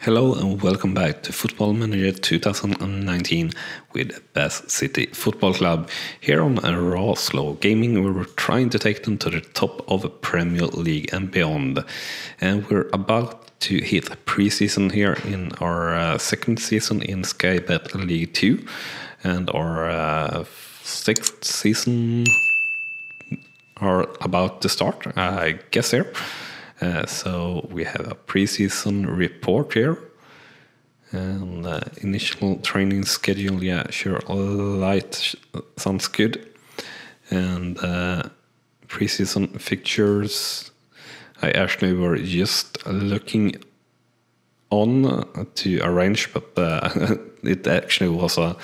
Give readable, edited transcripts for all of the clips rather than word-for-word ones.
Hello and welcome back to Football Manager 2019 with Bath City Football Club. Here on Rawslowgaming, we were trying to take them to the top of the Premier League and beyond. And we're about to hit pre-season here in our second season in Sky Bet League 2 and our sixth season are about to start, I guess here. So we have a pre-season report here, and initial training schedule. Yeah, sure, light sounds good. And pre-season fixtures, I actually were just looking on to arrange, but it actually was a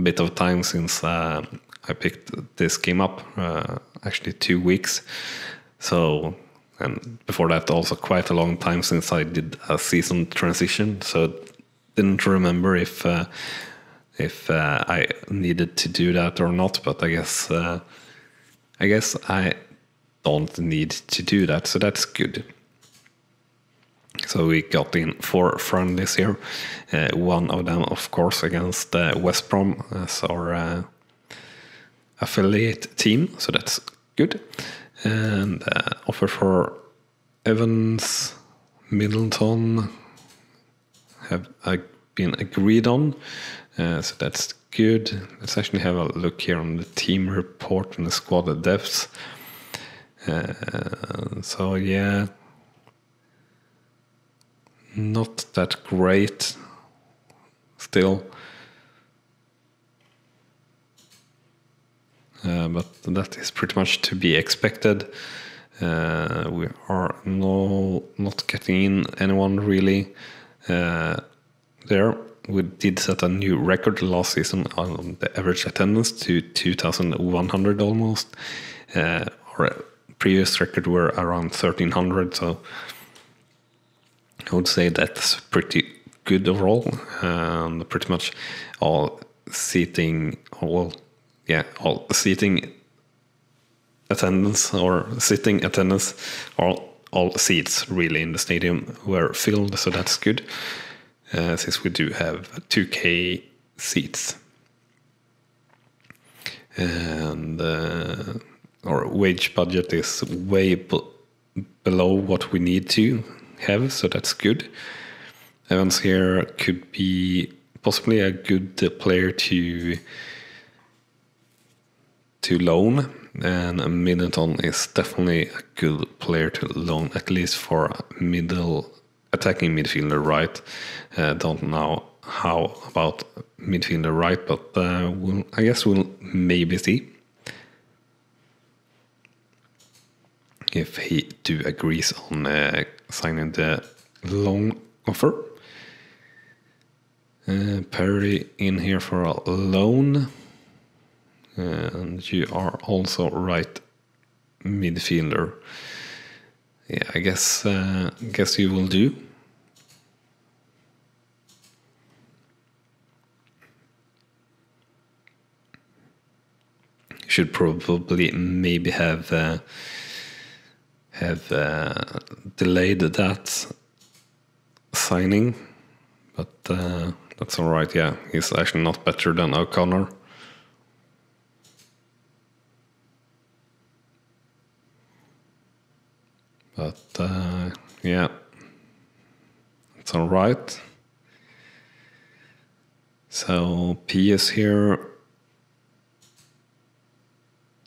bit of time since I picked this game up. Actually 2 weeks, so. And before that, also quite a long time since I did a season transition, so didn't remember if I needed to do that or not. But I guess I don't need to do that, so that's good. So we got in 4 friendlies here, one of them, of course, against West Brom as our affiliate team, so that's good. And offer for Evans, Middleton have been agreed on, so that's good. Let's actually have a look here on the team report and the squad depths. So yeah, not that great still. But that is pretty much to be expected. We are not getting in anyone really there. We did set a new record last season on the average attendance to 2,100 almost. Our previous record were around 1,300, so I would say that's pretty good overall. Pretty much all seating attendance or sitting attendance, all seats really in the stadium were filled, so that's good, since we do have 2K seats. And our wage budget is way below what we need to have, so that's good. Evans here could be possibly a good player to loan, and Middleton is definitely a good player to loan, at least for attacking midfielder right. Don't know how about midfielder right, but I guess we'll maybe see if he agrees on signing the loan offer. Perry in here for a loan. And you are also right midfielder. Yeah, I guess you will do. Should probably maybe have delayed that signing, but that's all right. Yeah, he's actually not better than O'Connor. But yeah, it's all right. So PS here,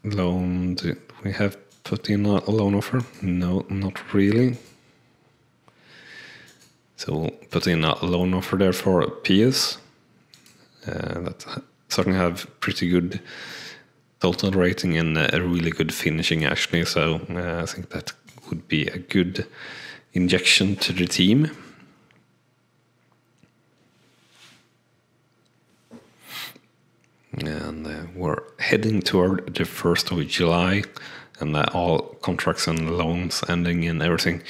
loan. Do we have put in a loan offer? No, not really. So we'll put in a loan offer there for PS. That certainly have pretty good total rating and a really good finishing actually. So I think that would be a good injection to the team. And we're heading toward the 1st of July, and all contracts and loans ending and everything.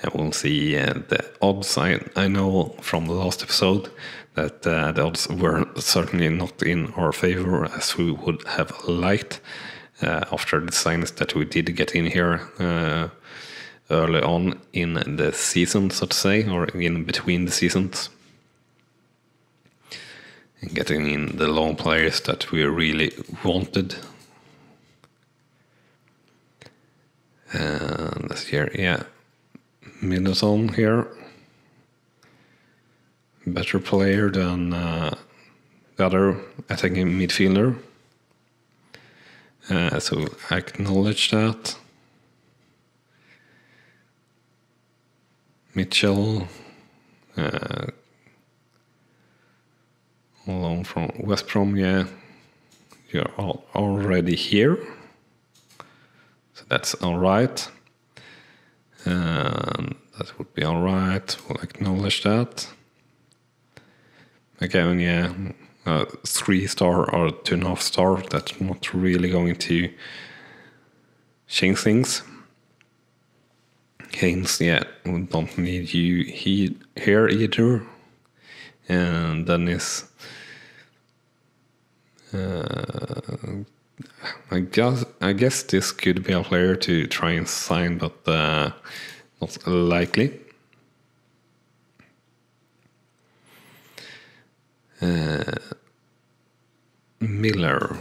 And we'll see the odds. I know from the last episode that the odds were certainly not in our favor as we would have liked after the signings that we did get in here early on in the season, so to say, or in between the seasons. And getting in the loan players that we really wanted. And this year, yeah, Middleton here. Better player than the other attacking midfielder. So I acknowledge that. Mitchell, alone from West Brom, yeah. You're already here. So that's alright. And that would be alright. We'll acknowledge that. Again, yeah, 3-star or 2.5-star, that's not really going to change things. Haynes, yeah, we don't need you here either. And Dennis, I guess this could be a player to try and sign, but not likely. Miller.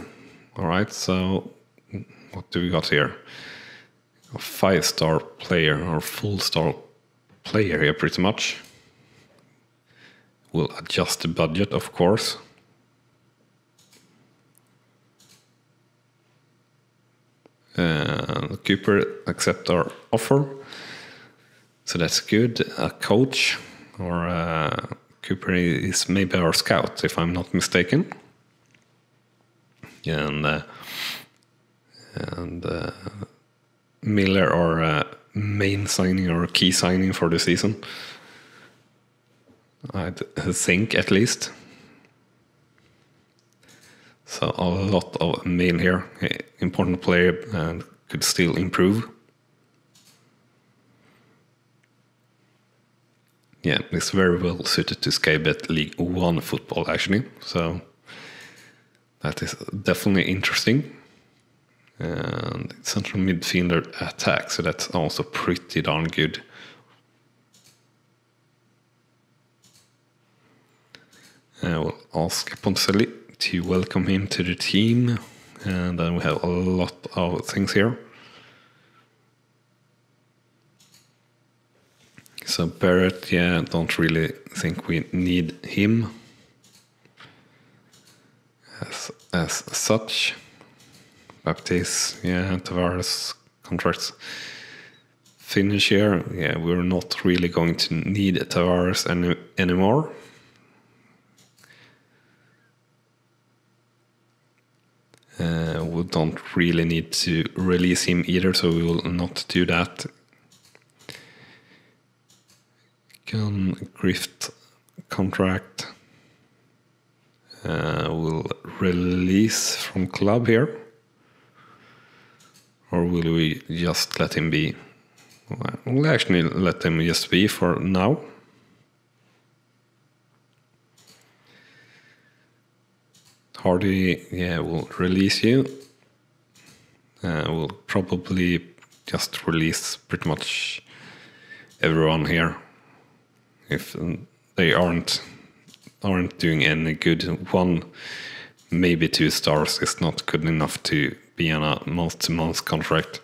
Alright, so what do we got here? A 5-star player or full-star player here, pretty much. We'll adjust the budget, of course. Cooper accept our offer, so that's good. A coach or Cooper is maybe our scout, if I'm not mistaken. And Miller our main signing or key signing for the season, I think, at least. So a lot of main here, important player and could still improve. Yeah, it's very well suited to Skybet League 1 football, actually. So that is definitely interesting. And central midfielder attack, so that's also pretty darn good. We'll ask Poncelli to welcome him to the team. And then we have a lot of things here. So Barrett, yeah, don't really think we need him as such. Baptiste, yeah, Tavares contracts finish here. Yeah, we're not really going to need Tavares anymore. We don't really need to release him either, so we will not do that. Grift contract. We'll release from club here. Or will we just let him be? We'll actually let him just be for now. Hardy, yeah, we'll release you. We'll probably just release pretty much everyone here. If they aren't doing any good, 1, maybe 2 stars is not good enough to be on a month-to-month contract.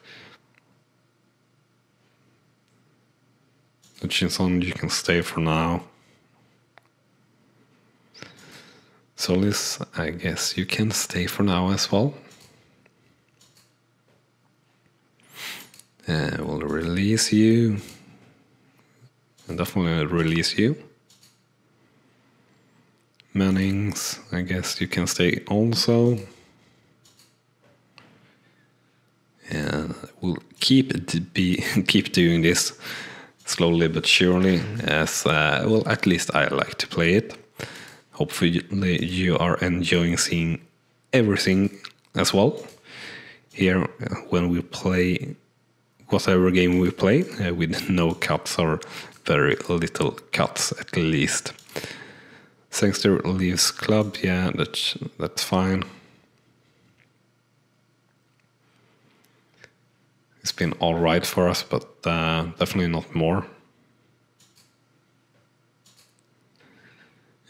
Hutchinson, you can stay for now. Solis, I guess you can stay for now as well. We'll release you. I'll definitely release you. Mannings, I guess you can stay also. And we'll keep doing this slowly but surely, as well, at least I like to play it. Hopefully you are enjoying seeing everything as well. Here, when we play whatever game we play, with no cuts or very little cuts at least. Sangster leaves club, yeah, that's fine. It's been all right for us, but definitely not more.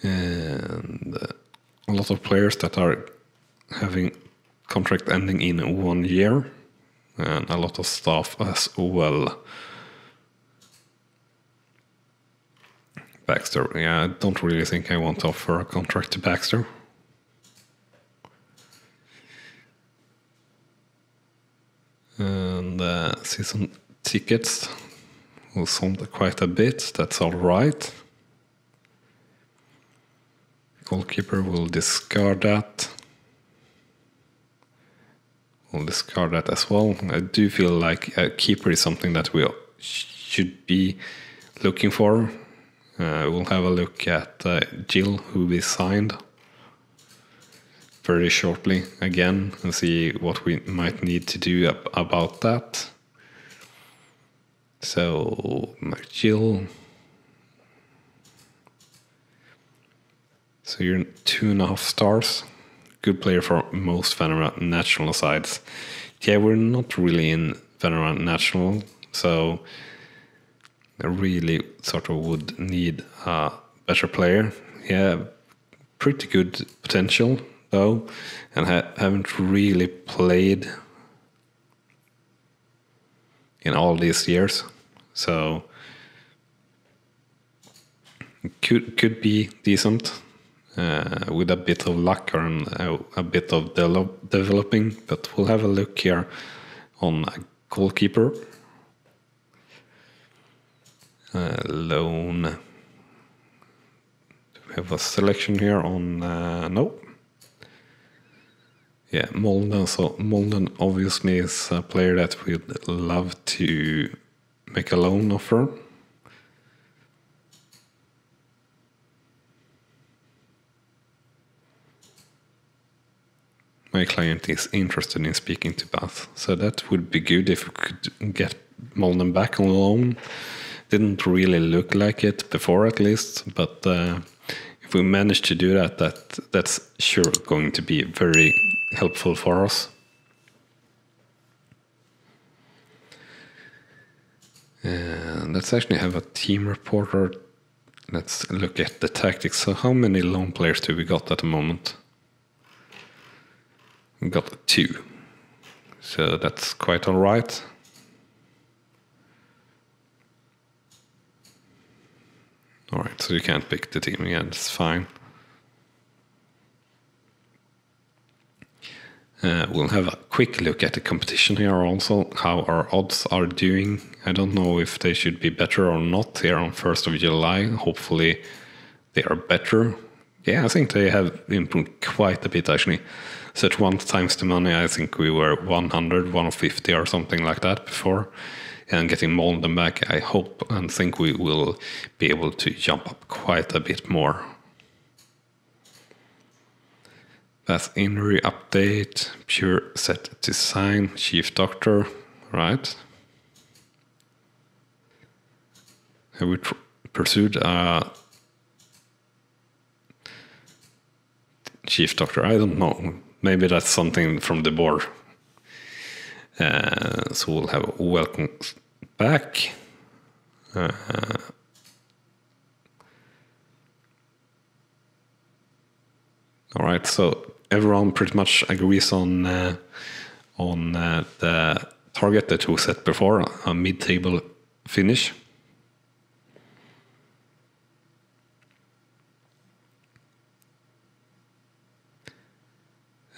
And a lot of players that are having contract ending in 1 year, and a lot of staff as well. Baxter, yeah, I don't really think I want to offer a contract to Baxter. And season tickets will sound quite a bit, that's all right. Goalkeeper will discard that. We'll discard that as well. I do feel like a keeper is something that we should be looking for. We'll have a look at Jill, who we signed very shortly again, and see what we might need to do about that. So, Jill. So you're 2.5 stars. Good player for most Vanilla National sides. Yeah, we're not really in Vanilla National, so I really sort of would need a better player. Yeah, pretty good potential though, and haven't really played in all these years, so could be decent. With a bit of luck and a bit of developing, but we'll have a look here on a goalkeeper. Loan. Do we have a selection here on... no. Yeah, Molden. So Molden obviously is a player that we'd love to make a loan offer. My client is interested in speaking to Bath, so that would be good if we could get Molden back on loan. Didn't really look like it before, at least, but if we manage to do that, that's sure going to be very helpful for us. And let's actually have a team reporter. Let's look at the tactics. So how many loan players do we got at the moment? We got 2, so that's quite all right. All right, so you can't pick the team again, it's fine. We'll have a quick look at the competition here also, how our odds are doing. I don't know if they should be better or not here on 1st of July. Hopefully they are better. Yeah, I think they have improved quite a bit actually. So at 1 times the money, I think we were 100, 150 or something like that before. And getting Molden back, I hope and think we will be able to jump up quite a bit more. That's injury update, pure set to sign, chief doctor, right? Have we pursued a chief doctor? I don't know. Maybe that's something from the board. So we'll have a welcome back. All right, so everyone pretty much agrees on the target that we set before, a mid-table finish.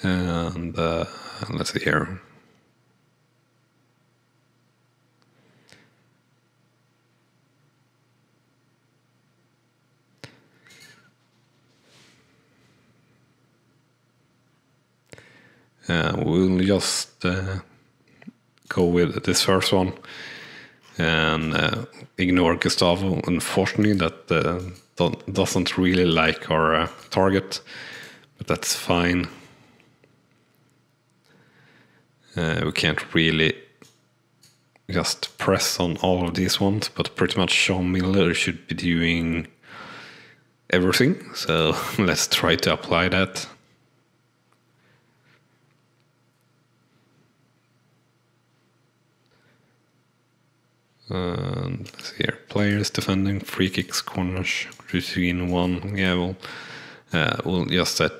And let's see here. We'll just go with this first one and ignore Gustavo. Unfortunately, that doesn't really like our target, but that's fine. We can't really just press on all of these ones, but pretty much Sean Miller should be doing everything. So let's try to apply that. And let's see here. Players, defending, free kicks, corners, routine 1. Yeah, we'll just set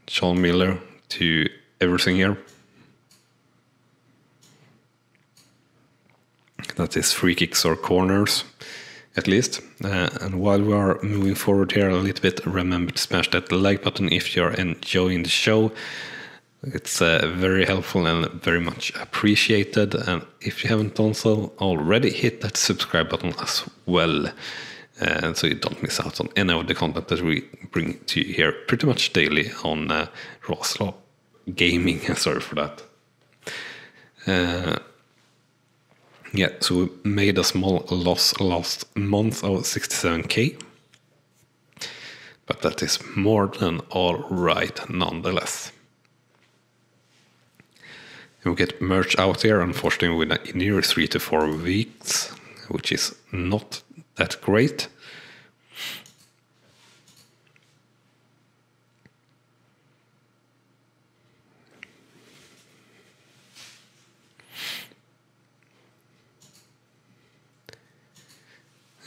Sean Miller to everything here. That is free kicks or corners, at least. And while we are moving forward here a little bit, remember to smash that like button if you're enjoying the show. It's very helpful and very much appreciated. And if you haven't done so already, hit that subscribe button as well. So you don't miss out on any of the content that we bring to you here pretty much daily on Rawslowgaming. Sorry for that. Yeah, so we made a small loss last month of 67k. But that is more than all right nonetheless. And we get merch out here, unfortunately, with near 3 to 4 weeks, which is not that great.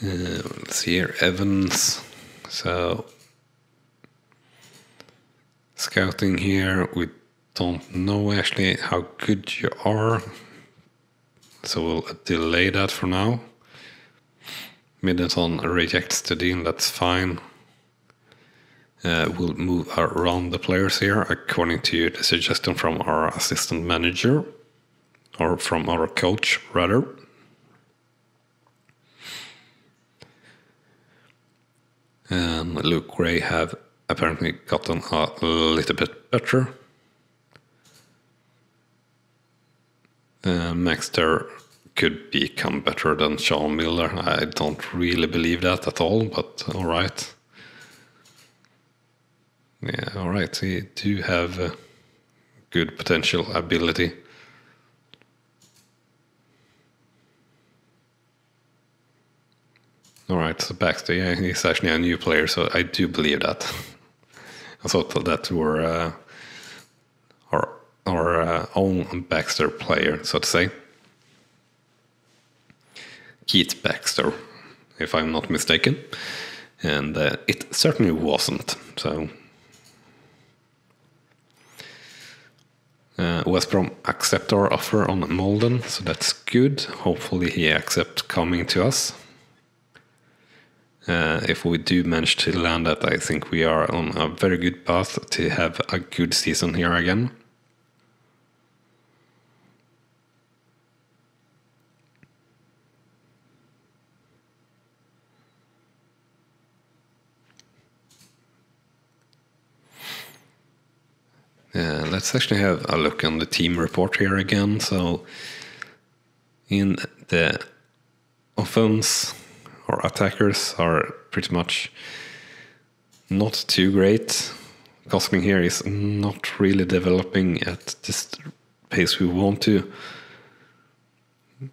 Let's see here, Evans. So, scouting here, we don't know actually how good you are. So we'll delay that for now. Middleton rejects the deal, that's fine. We'll move around the players here according to the suggestion from our assistant manager, or from our coach rather. And Luke Gray have apparently gotten a little bit better. Maxter could become better than Sean Miller. I don't really believe that at all, but alright. Yeah, alright, he do have good potential ability. Alright, so Baxter, yeah, he's actually a new player, so I do believe that. I thought that were our own Baxter player, so to say. Keith Baxter, if I'm not mistaken. And it certainly wasn't, so... West Brom accept our offer on Molden, so that's good. Hopefully he accepts coming to us. If we do manage to land that, I think we are on a very good path to have a good season here again. Let's actually have a look on the team report here again. So in the offense, our attackers are pretty much not too great. Gosling here is not really developing at this pace we want to.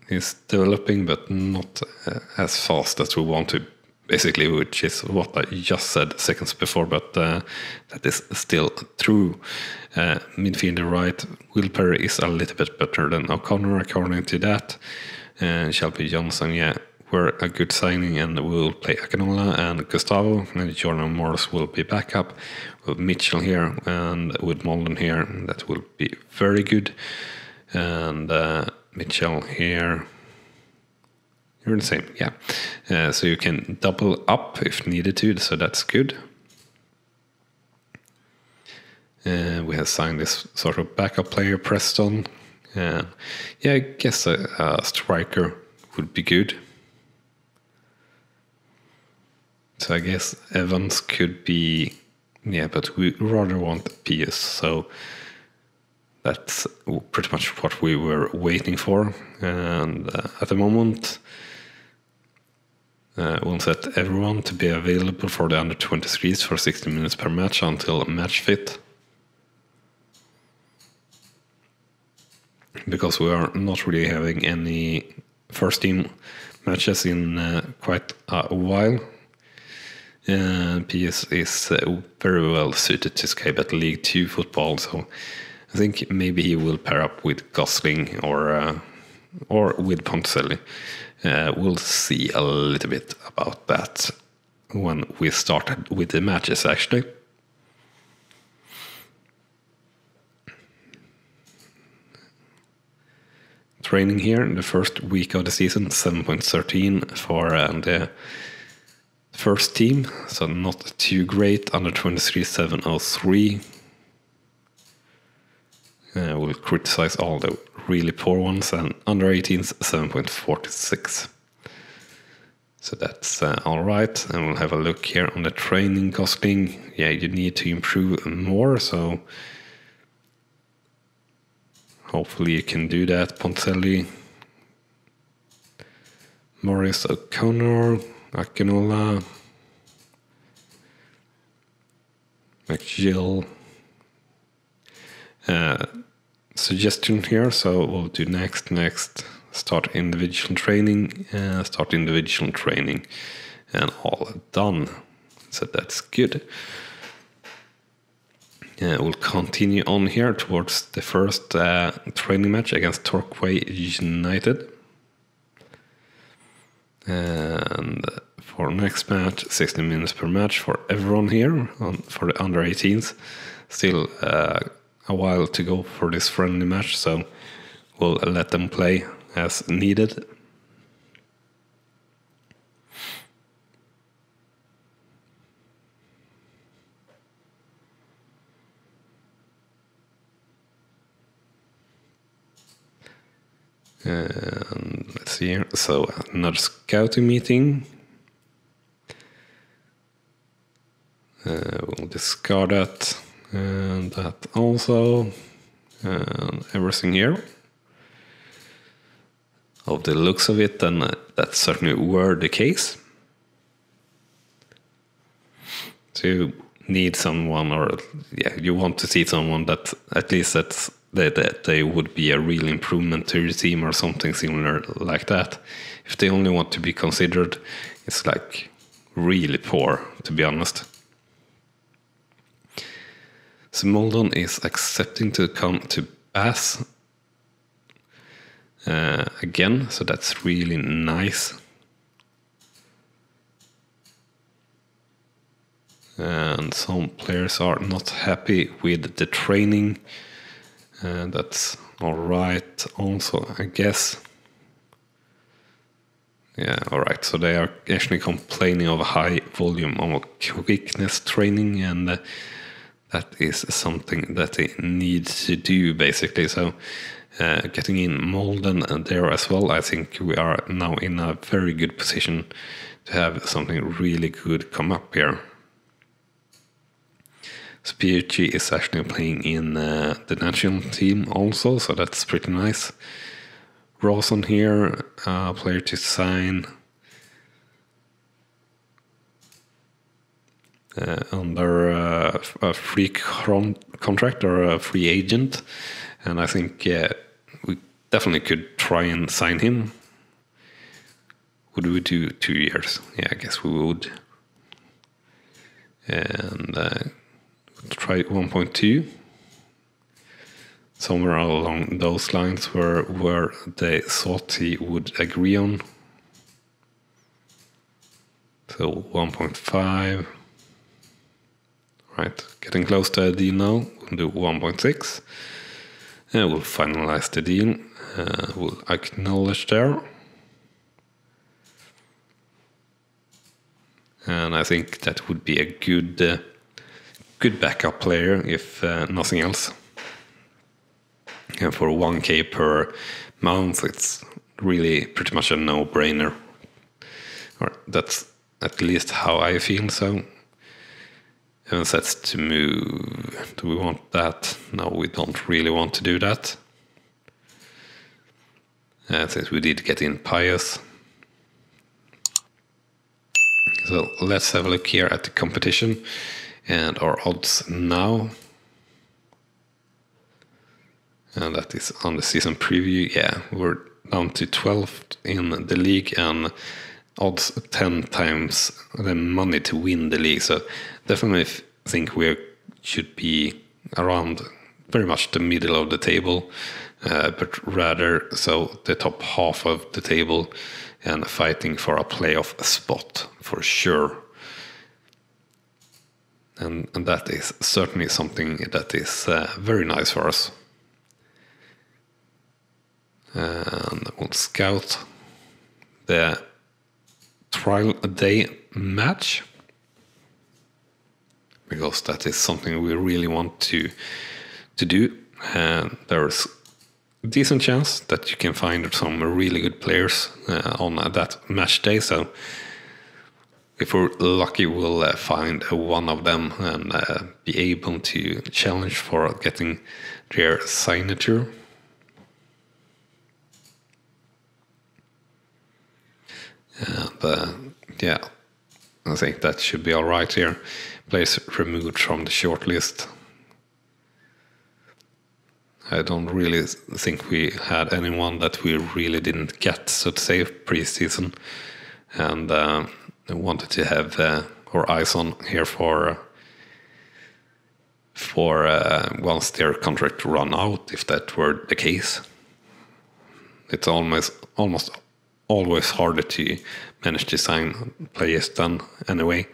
He's developing, but not as fast as we want to, basically, which is what I just said seconds before, but that is still true. Midfielder right, Will Perry is a little bit better than O'Connor according to that. Shelby Johnson, yeah, were a good signing, and we will play Akinola and Gustavo, and Jordan Morris will be backup. With Mitchell here and with Molden here, that will be very good. And Mitchell here, you're the same, yeah. So you can double up if needed to, so that's good. We have signed this sort of backup player, Preston. Yeah, I guess a striker would be good. So I guess Evans could be, yeah, but we rather want PS, so that's pretty much what we were waiting for. And at the moment, we'll set everyone to be available for the under 23s for 60 minutes per match until match fit. Because we are not really having any first team matches in quite a while. PS is very well suited to Sky Bet League 2 football, so I think maybe he will pair up with Gosling or or with Ponticelli. We'll see a little bit about that when we started with the matches, actually. Training here in the first week of the season, 7.13 for the first team, so not too great. Under 23, 703. We'll criticize all the really poor ones, and under 18s, 7.46. So that's all right. And we'll have a look here on the training costing. Yeah, you need to improve more, so hopefully you can do that. Ponticelli, Morris O'Connor, Akinola, McGill. Suggestion here, so we'll do next, start individual training, and all done. So that's good. We'll continue on here towards the first training match against Torquay United. And for next match, 60 minutes per match for everyone here for the under 18s. Still a while to go for this friendly match, so we'll let them play as needed. And let's see here. So another scouting meeting. We'll discard that. And that also, and everything here. Of the looks of it, then that certainly were the case. So you need someone, or yeah, you want to see someone that at least that they would be a real improvement to your team or something similar like that. If they only want to be considered, it's like really poor, to be honest. So Moldon is accepting to come to Bath again, so that's really nice. And some players are not happy with the training, and that's alright also, I guess. Yeah, alright, so they are actually complaining of a high volume of quickness training, and that is something that they need to do, basically. So getting in Molden there as well, I think we are now in a very good position to have something really good come up here. So PHG is actually playing in the national team also, so that's pretty nice. Rawson here, player to sign. Under a free contract or a free agent, and I think we definitely could try and sign him. Would we do 2 years? Yeah, I guess we would. And try 1.2, somewhere along those lines where they thought he would agree on. So 1.5. Right, getting close to a deal now. We'll do 1.6. And we'll finalize the deal. We'll acknowledge there. And I think that would be a good backup player, if nothing else. And for 1k per month, it's really pretty much a no-brainer. Or that's at least how I feel, so. Even sets to move. Do we want that? No, we don't really want to do that. Since we did get in Pius. So let's have a look here at the competition and our odds now. And that is on the season preview. Yeah, we're down to 12th in the league and odds 10 times the money to win the league. So definitely think we should be around very much the middle of the table. but rather so the top half of the table and fighting for a playoff spot for sure. And that is certainly something that is very nice for us. And we'll scout the trial day match, because that is something we really want to do. And there's a decent chance that you can find some really good players on that match day. So if we're lucky, we'll find one of them and be able to challenge for getting their signature. And yeah, I think that should be all right here. Players removed from the shortlist. I don't really think we had anyone that we really didn't get, so to say, pre-season, and wanted to have our eyes on here for once their contract run out, if that were the case. It's almost always harder to manage to sign players than anyway.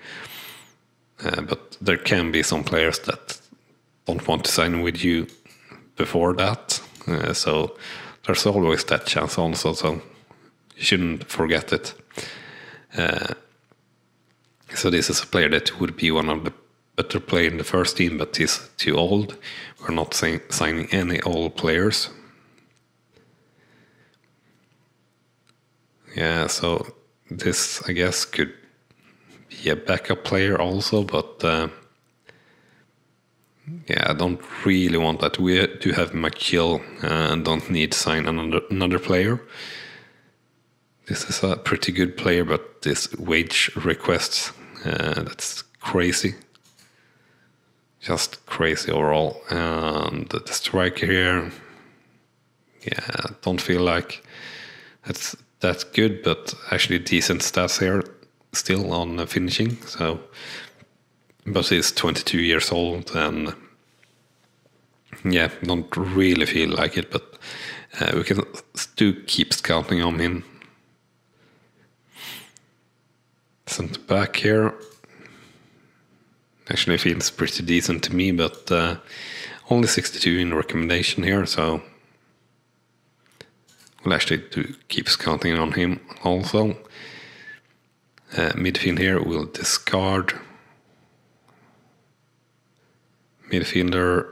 But there can be some players that don't want to sign with you before that. So there's always that chance also, so you shouldn't forget it. So this is a player that would be one of the better players in the first team, but he's too old. We're not signing any old players. Yeah, so this, I guess, could be a backup player also, but yeah, I don't really want that. We do have McGill and don't need to sign another player. This is a pretty good player, but this wage request, that's crazy. Just crazy overall. And the striker here, yeah, don't feel like it's that good, but actually decent stats here still on finishing. So, but he's 22 years old, and yeah, don't really feel like it, but we can still keep scouting on him. Centre back here actually feels pretty decent to me, but only 62 in recommendation here, so we'll actually do keep scouting on him also. Midfield here we'll discard. Midfielder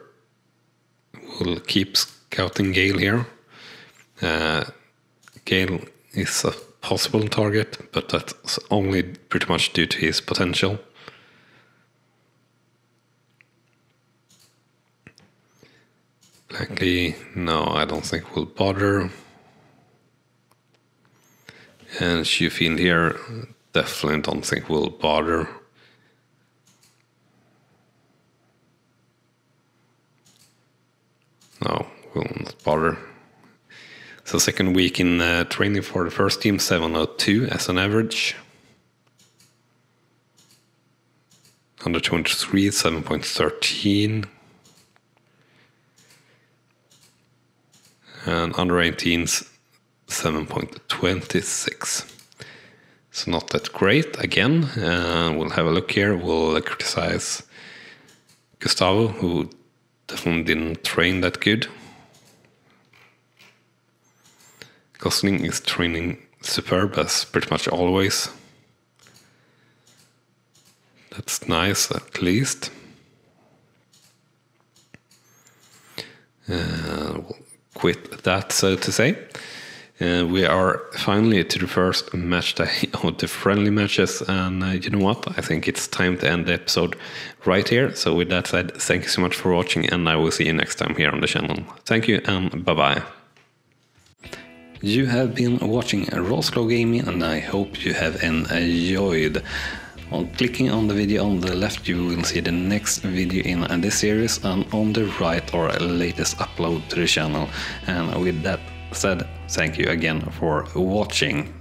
will keep scouting Gale here. Gale is a possible target, but that's only pretty much due to his potential. Blackley, no, I don't think we'll bother. And Sheffield here, definitely don't think we'll bother. No, we'll not bother. So second week in training for the first team, 702 as an average. Under 23, 7.13. And under 18s, 7.26. So not that great again. We'll have a look here. We'll criticize Gustavo, who definitely didn't train that good. Gosling is training superb as pretty much always. That's nice, at least. We'll quit that, so to say. We are finally to the first match day of the friendly matches, and you know what? I think it's time to end the episode right here. So with that said, thank you so much for watching, and I will see you next time here on the channel. Thank you, and bye-bye. You have been watching Rawslowgaming, and I hope you have enjoyed. On clicking on the video on the left, you will see the next video in this series, and on the right, our latest upload to the channel. And with that said, thank you again for watching.